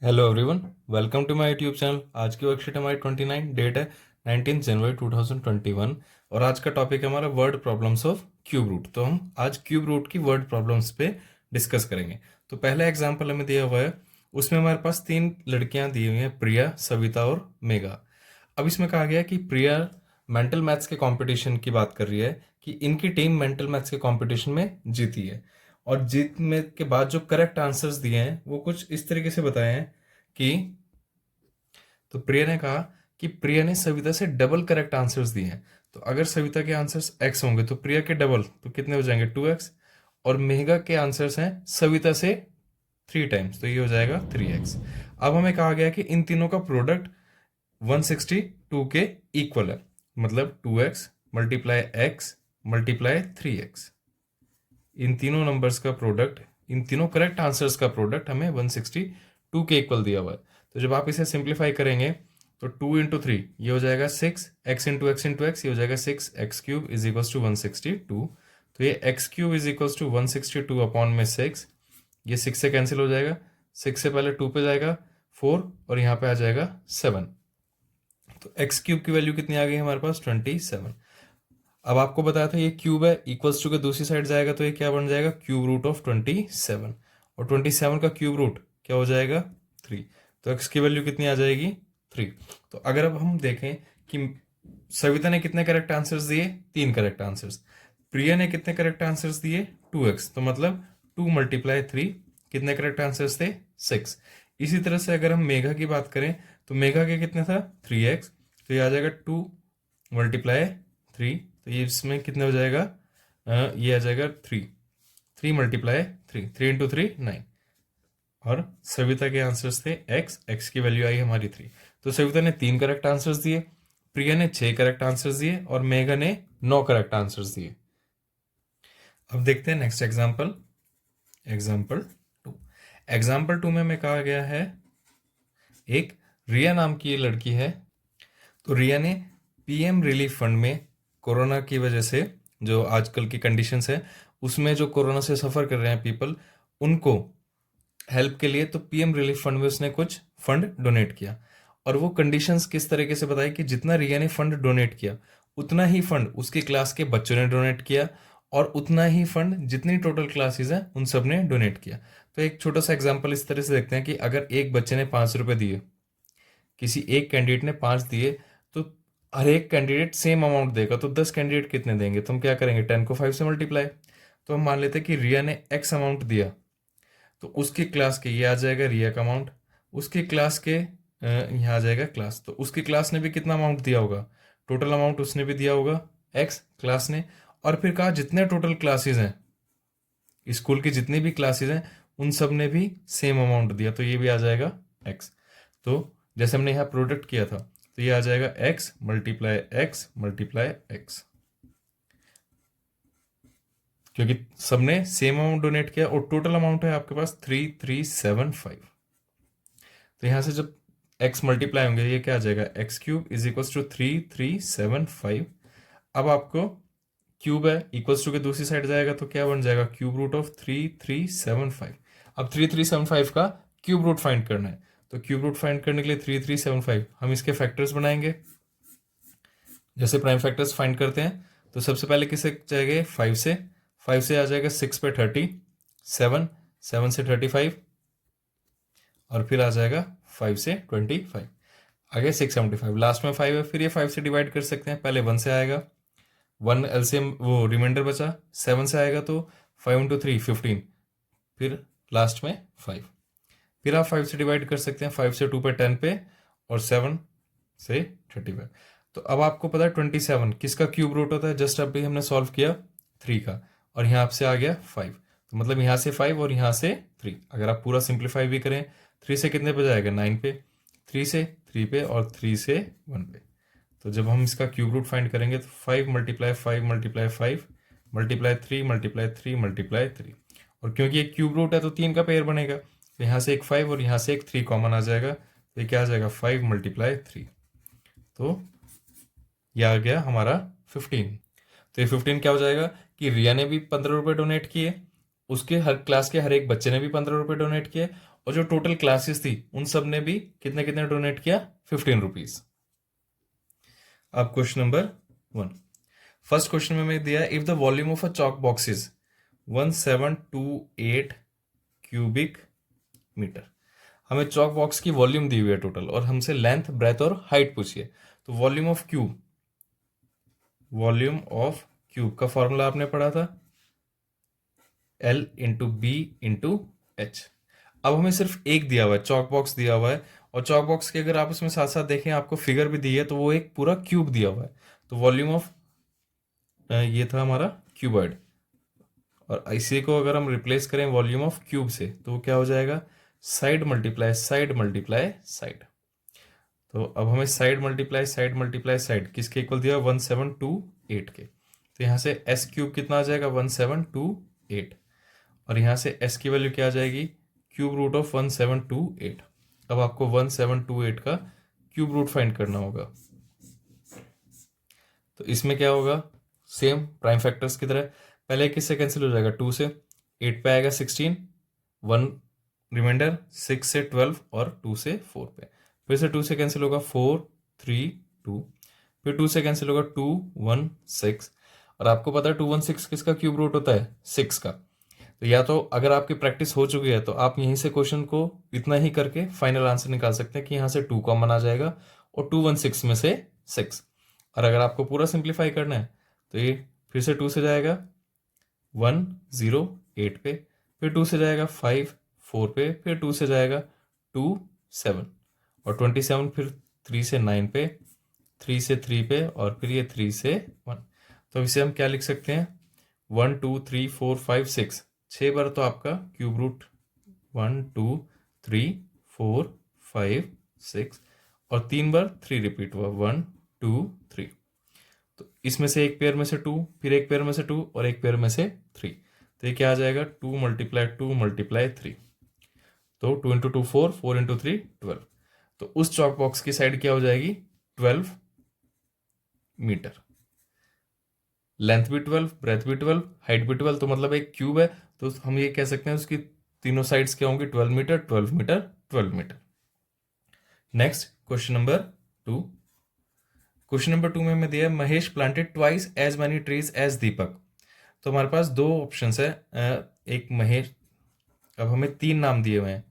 Hello everyone, welcome to my YouTube channel. आज की worksheet हमारी 29 डेट है 19 जनवरी 2021 और आज का टॉपिक है हमारा word problems of cube root. तो हम आज क्यूब रूट की वर्ड प्रॉब्लम्स पे डिस्कस करेंगे। तो पहला एग्जांपल हमें दिया हुआ है, उसमें हमारे पास तीन लड़कियां दी हुई हैं, प्रिया, सविता और मेघा। अब इसमें कहा गया कि प्रिया मेंटल मैथ्स के कंपटीशन की बात कर रही है कि इनकी टीम मेंटल मैथ्स के कंपटीशन में जीती है और जीत में के बाद जो करेक्ट आंसर्स दिए हैं वो कुछ इस तरीके से बताए हैं कि तो प्रिया ने कहा कि प्रिया ने सविता से डबल करेक्ट आंसर्स दिए हैं। तो अगर सविता के आंसर्स एक्स होंगे तो प्रिया के डबल तो कितने हो जाएंगे 2x, और मेघा के आंसर्स हैं सविता से 3 टाइम्स तो ये हो जाएगा 3x। अब हमें कहा गया कि इन तीनों का प्रोडक्ट 162 के इक्वल है, मतलब 2x multiply x multiply 3x। इन तीनों नंबर्स का प्रोडक्ट, इन तीनों करेक्ट आंसर्स का प्रोडक्ट हमें 162 के इक्वल दिया हुआ है। तो जब आप इसे सिंप्लीफाई करेंगे तो 2 × 3 ये हो जाएगा 6, x into x into x ये हो जाएगा 6x³ इज इक्वल्स टू 162। तो ये x³ is equals to 162 upon में 6, ये 6 से कैंसिल हो जाएगा, 6 से पहले 2 पे जाएगा 4 और यहाँ पे आ जाएगा 7। तो x³ की वैल्यू कितनी आ गई हमारे पास 27। अब आपको बताया था ये क्यूब है, इक्वल्स टू के दूसरी साइड जाएगा तो ये क्या बन जाएगा क्यूब रूट ऑफ 27, और 27 का क्यूब रूट क्या हो जाएगा 3। तो x की वैल्यू कितनी आ जाएगी 3। तो अगर अब हम देखें कि सविता ने कितने करेक्ट आंसर्स दिए, 3 करेक्ट आंसर्स। प्रिया ने कितने करेक्ट आंसर्स दिए 2x, तो मतलब 2 मल्टीप्लाई 3 कितने करेक्ट आंसर्स थे 6। इसी तरह से अगर हम मेघा की बात करें तो मेघा के कितने था 3x, तो ये आ जाएगा 2 मल्टीप्लाई 3, तो ये इसमें कितने हो जाएगा ये आ जाएगा 3 मल्टीप्लाई 3 इंटू 3 9। और सविता के आंसर्स थे x की वैल्यू आई हमारी 3। तो सविता ने 3 करेक्ट आंसर्स दिए, प्रिया ने 6 करेक्ट आंसर्स दिए और मेघा ने 9 करेक्ट आंसर्स दिए। अब देखते हैं नेक्स्ट एग्जाम्पल, एग्जाम्पल 2 में हमें कहा गया है एक रिया नाम की लड़की है। तो रिया ने पीएम रिलीफ फंड में कोरोना की वजह से जो आजकल की कंडीशंस है उसमें जो कोरोना से सफ़र कर रहे हैं पीपल, उनको हेल्प के लिए तो पीएम रिलीफ फंड में उसने कुछ फंड डोनेट किया। और वो कंडीशंस किस तरीके से बताई कि जितना रिया ने फंड डोनेट किया उतना ही फंड उसकी क्लास के बच्चों ने डोनेट किया और उतना ही फंड जितनी टोटल क्लासेस हैं उन सब ने डोनेट किया। तो एक छोटा सा एग्जाम्पल इस तरह से देखते हैं कि अगर एक बच्चे ने 5 रुपये दिए, किसी एक कैंडिडेट ने 5 दिए, तो हर एक कैंडिडेट सेम अमाउंट देगा, तो 10 कैंडिडेट कितने देंगे, तो हम क्या करेंगे 10 को 5 से मल्टीप्लाई। तो हम मान लेते हैं कि रिया ने x अमाउंट दिया, तो उसकी क्लास के ये आ जाएगा रिया का अमाउंट, उसकी क्लास के यहाँ आ जाएगा क्लास, तो उसकी क्लास ने भी कितना अमाउंट दिया होगा, टोटल अमाउंट उसने भी दिया होगा x क्लास ने। और फिर कहा जितने टोटल क्लासेस हैं, स्कूल की जितनी भी क्लासेस हैं उन सब ने भी सेम अमाउंट दिया, तो ये भी आ जाएगा x। तो जैसे हमने यहाँ प्रोडक्ट किया था तो ये आ जाएगा x multiply x multiply x, क्योंकि सबने सेम अमाउंट डोनेट किया और टोटल अमाउंट है आपके पास 3375। तो यहाँ से जब x मल्टीप्लाई होंगे ये क्या आ जाएगा x³ इज इक्वल्स टू 3375। अब आपको क्यूब है, इक्वल्स टू के दूसरी साइड जाएगा तो क्या बन जाएगा क्यूब रूट ऑफ 3375। अब 3375 का क्यूब रूट फाइंड करना है, तो क्यूब रूट फाइंड करने के लिए 3375 हम इसके फैक्टर्स बनाएंगे। जैसे प्राइम फैक्टर्स फाइंड करते हैं तो सबसे पहले किससे जाएंगे 5 से आ जाएगा 6 पे 30, 7 से 35 और फिर आ जाएगा 5 से 25, आगे 675, लास्ट में 5 है। फिर ये 5 से डिवाइड कर सकते हैं, पहले 1 से आएगा, 1 एलसीएम वो रिमाइंडर बचा, 7 से आएगा तो 5 इंटू 3 15, फिर लास्ट में 5। फिर आप 5 से डिवाइड कर सकते हैं, 5 से 2 पे 10 पे और 7 से 35। तो अब आपको पता है 27 किसका क्यूब रूट होता है, जस्ट अभी हमने सॉल्व किया 3 का, और यहाँ से आ गया 5, तो मतलब यहाँ से 5 और यहाँ से 3। अगर आप पूरा सिंप्लीफाई भी करें 3 से कितने पे जाएगा 9 पे, 3 से 3 पे और 3 से 1 पे। तो जब हम इसका क्यूब रूट फाइंड करेंगे तो 5 multiply 5 multiply 5 multiply 3 multiply 3 multiply 3, और क्योंकि एक क्यूब रूट है तो 3 का पेयर बनेगा, तो यहाँ से एक 5 और यहाँ से एक 3 कॉमन आ जाएगा, तो ये क्या आ जाएगा 5 मल्टीप्लाई 3, तो ये आ गया हमारा 15। तो ये 15 क्या हो जाएगा कि रिया ने भी 15 रुपये डोनेट किए, उसके हर क्लास के हर एक बच्चे ने भी 15 रुपये डोनेट किए, और जो टोटल क्लासेस थी उन सब ने भी कितने कितने डोनेट किया, 15 रुपीज। अब क्वेश्चन नंबर 1, फर्स्ट क्वेश्चन में मैं दिया if the volume of a chalk box is 1728 cubic metre. हमें चॉक बॉक्स की वॉल्यूम दी हुई है टोटल, और हमसे लेंथ, ब्रेथ और हाइट पूछिए। तो वॉल्यूम ऑफ क्यूब का फॉर्मूला आपने पढ़ा था, L into B into H. अब हमें सिर्फ एक दिया हुआ है, चॉक बॉक्स दिया हुआ है, और चॉक बॉक्स के अगर आप उसमें साथ साथ देखें आपको फिगर भी दी है, तो वो एक पूरा क्यूब दिया हुआ है। तो वॉल्यूम ऑफ ये था हमारा क्यूबॉइड, और इसी को अगर हम रिप्लेस करें वॉल्यूम ऑफ क्यूब से तो वो क्या हो जाएगा, side multiply side multiply side. तो अब हमें side multiply side multiply side किसके इक्वल दिया, 1728 के। तो यहाँ से एस क्यूब कितना आ जाएगा, 1728, और यहाँ से एस की वैल्यू क्या आ जाएगी, क्यूब रूट ऑफ 1728। अब आपको 1728 का क्यूब रूट फाइंड करना होगा। तो इसमें क्या होगा, सेम प्राइम फैक्टर्स की तरह, पहले किससे कैंसिल हो जाएगा, 2 से, 8 पे आएगा 16, 1 रिमाइंडर, 6 से 12 और 2 से 4 पे, फिर से 2 से कैंसिल होगा 4 3 2, फिर 2 से कैंसिल होगा 2 1 6, और आपको पता है 2 1 6 किसका क्यूब रूट होता है, 6 का। तो या तो अगर आपकी प्रैक्टिस हो चुकी है तो आप यहीं से क्वेश्चन को इतना ही करके फाइनल आंसर निकाल सकते हैं कि यहाँ से 2 कॉमन आ जाएगा और 2 1 6 में से 6। और अगर आपको पूरा सिंप्लीफाई करना है तो ये फिर से 2 से जाएगा 1 0 8 पे, फिर 2 से जाएगा 5 4 पे, फिर 2 से जाएगा 2 7, और 27 फिर 3 से 9 पे, 3 से 3 पे, और फिर ये 3 से 1। तो इसे हम क्या लिख सकते हैं, 1 2 3 4 5 6, 6 बार तो आपका क्यूब रूट 1 2 3 4 5 6, और 3 बार 3 रिपीट हुआ 1 2 3। तो इसमें से एक पेयर में से 2, फिर एक पेयर में से 2 और एक पेयर में से 3, तो ये क्या आ जाएगा, 2 मल्टीप्लाई 3। तो 2 इंटू 2 4, 4 इंटू 3 12। तो उस चॉक बॉक्स की साइड क्या हो जाएगी, 12 मीटर। लेंथ भी 12, ब्रेथ भी 12, हाइट भी 12, तो मतलब एक क्यूब है, तो हम ये कह सकते हैं उसकी तीनों साइड्स क्या होंगी, 12 metre 12 metre 12 metre. Next question number 2, question number 2 में हमें दिया Mahesh planted twice as many trees as Deepak. तो हमारे पास दो ऑप्शंस है, एक महेश, अब हमें 3 नाम दिए हुए हैं,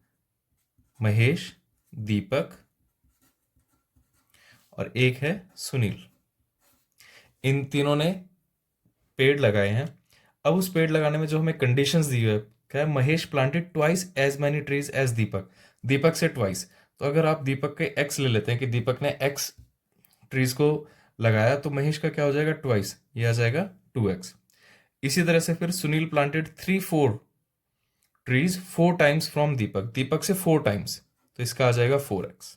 महेश, दीपक और एक है सुनील। इन तीनों ने पेड़ लगाए हैं। अब उस पेड़ लगाने में जो हमें कंडीशंस दी हुई है, क्या है, Mahesh planted twice as many trees as Deepak, Deepak से ट्वाइस। तो अगर आप दीपक के एक्स ले लेते हैं कि दीपक ने एक्स ट्रीज को लगाया, तो महेश का क्या हो जाएगा, ट्वाइस, ये आ जाएगा 2x। इसी तरह से फिर Sunil planted 3 4 trees 4 times from Deepak, Deepak से 4 टाइम्स, तो इसका आ जाएगा 4x।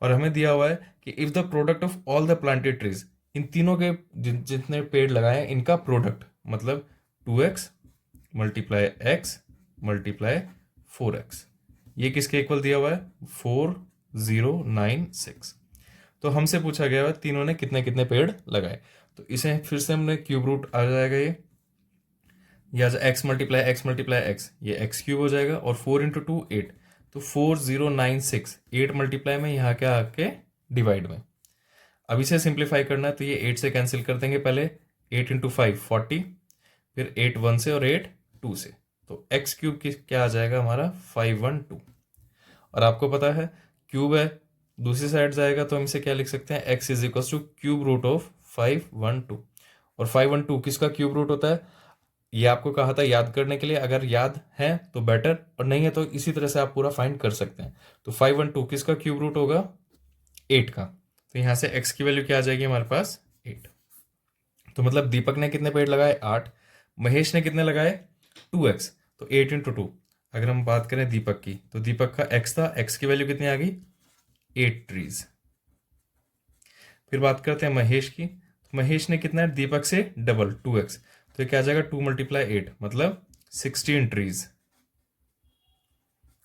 और हमें दिया हुआ है कि if the product of all the planted trees, इन तीनों के जितने पेड़ लगाए हैं इनका प्रोडक्ट मतलब 2x multiply x multiply 4x, ये किसके इक्वल दिया हुआ है, 4096। तो हमसे पूछा गया है तीनों ने कितने कितने पेड़ लगाए। तो इसे फिर से हमने क्यूब रूट आ जाएगा, ये एक्स मल्टीप्लाई एक्स, ये एक्स क्यूब हो जाएगा, और 4 इंटू 2 8, तो 4096, 8 मल्टीप्लाई में यहाँ क्या आके डिवाइड में। अब इसे सिंप्लीफाई करना है तो ये 8 से कैंसिल कर देंगे, पहले 8 इंटू 5 40, फिर 8 1 से और 8 2 से, तो एक्स क्यूब की क्या आ जाएगा हमारा 512। और आपको पता है क्यूब है, दूसरी साइड जाएगा तो हम इसे क्या लिख सकते हैं, X is equal to cube root of 512। और 512 किसका क्यूब रूट होता है, ये आपको कहा था याद करने के लिए, अगर याद है तो बेटर, और नहीं है तो इसी तरह से आप पूरा फाइंड कर सकते हैं। तो 512 किसका क्यूब रूट होगा, 8 का। तो यहां से x की वैल्यू क्या आ जाएगी हमारे पास, 8। तो मतलब दीपक ने कितने पेड़ लगाए, 8, महेश ने कितने लगाए, 2x, तो 8 इंटू 2। अगर हम बात करें दीपक की, तो दीपक का x था, x की वैल्यू कितनी आ गई, 8 ट्रीज। फिर बात करते हैं महेश की, तो महेश ने कितना है, दीपक से डबल 2x, तो क्या आ जाएगा 2 मल्टीप्लाई 8 मतलब 16 ट्रीज।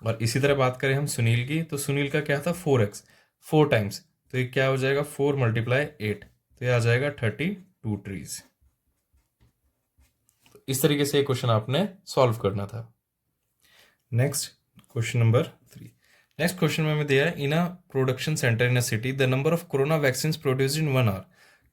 और इसी तरह बात करें हम सुनील की, तो सुनील का क्या था, 4x, 4 टाइम्स, तो ये क्या हो जाएगा 4 मल्टीप्लाई 8, तो ये आ जाएगा 32 ट्रीज। तो इस तरीके से क्वेश्चन आपने सॉल्व करना था। Next question number 3। Next question में हमें दिया है in a production centre in a city the number of corona vaccine produced in 1 hour,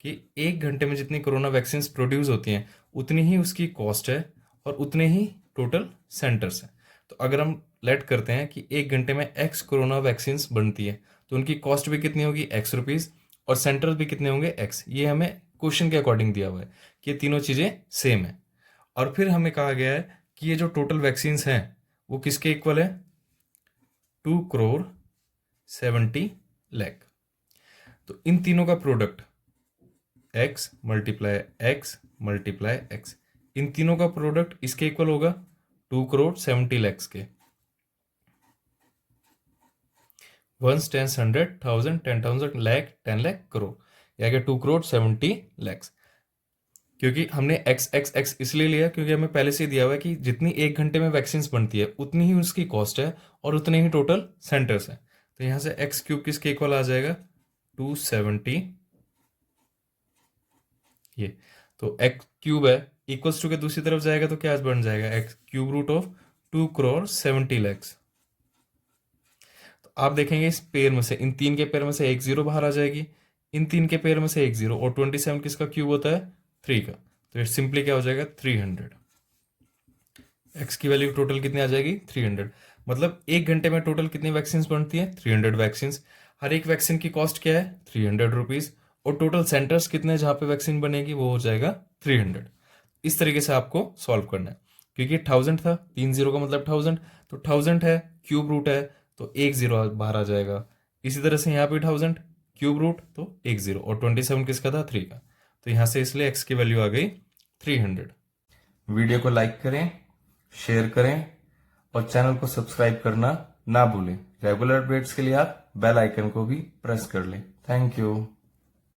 कि 1 घंटे में जितनी कोरोना वैक्सीन प्रोड्यूस होती हैं उतनी ही उसकी कॉस्ट है और उतने ही टोटल सेंटर्स हैं। तो अगर हम लेट करते हैं कि 1 घंटे में एक्स कोरोना वैक्सीन बनती है तो उनकी कॉस्ट भी कितनी होगी, एक्स रुपीज़, और सेंटर्स भी कितने होंगे, एक्स। ये हमें क्वेश्चन के अकॉर्डिंग दिया हुआ है कि ये तीनों चीज़ें सेम है। और फिर हमें कहा गया है कि ये जो टोटल वैक्सीन हैं वो किसके इक्वल है, 2,70,00,000। तो इन तीनों का प्रोडक्ट x मल्टीप्लाई x, इन तीनों का प्रोडक्ट इसके इक्वल होगा 2,70,00,000 के। 1 10 100 1000 10,000 लाख 10 लाख करोड़, या क्या 2,70,00,000। क्योंकि हमने एक्स एक्स एक्स इसलिए लिया क्योंकि हमें पहले से ही दिया हुआ है कि जितनी 1 घंटे में वैक्सीन बनती है उतनी ही उसकी कॉस्ट है और उतने ही टोटल सेंटर्स हैं। तो यहाँ से एक्स क्यूब किसके इक्वल आ जाएगा, 270। ये तो एक्स क्यूब है, इक्वल्स टू के दूसरी तरफ जाएगा तो क्या बन जाएगा, एक्स क्यूब रूट ऑफ 2,70,00,000। तो आप देखेंगे इस पेयर में से, इन तीन के पेयर में से एक जीरो बाहर आ जाएगी, इन तीन के पेयर में से एक जीरो, और 27 किसका क्यूब होता है, 3 का। तो ये सिंपली क्या हो जाएगा, 300। एक्स की वैल्यू टोटल कितनी आ जाएगी, 300। मतलब 1 घंटे में टोटल कितनी वैक्सीन बनती है, 300 वैक्सीन। हर एक वैक्सीन की कॉस्ट क्या है, 300 रुपीज़, और टोटल सेंटर्स कितने जहाँ पे वैक्सीन बनेगी वो हो जाएगा 300। इस तरीके से आपको सॉल्व करना है। क्योंकि 1000 था, 3 जीरो का मतलब 1000, तो 1000 है, क्यूब रूट है तो एक जीरो बाहर आ जाएगा। इसी तरह से यहाँ पे 1000 क्यूब रूट तो एक जीरो, और 27 किसका था, 3 का। तो यहाँ से इसलिए एक्स की वैल्यू आ गई 300। वीडियो को लाइक करें, शेयर करें और चैनल को सब्सक्राइब करना ना भूलें। रेगुलर अपडेट्स के लिए आप बेल आइकन को भी प्रेस कर लें। Thank you.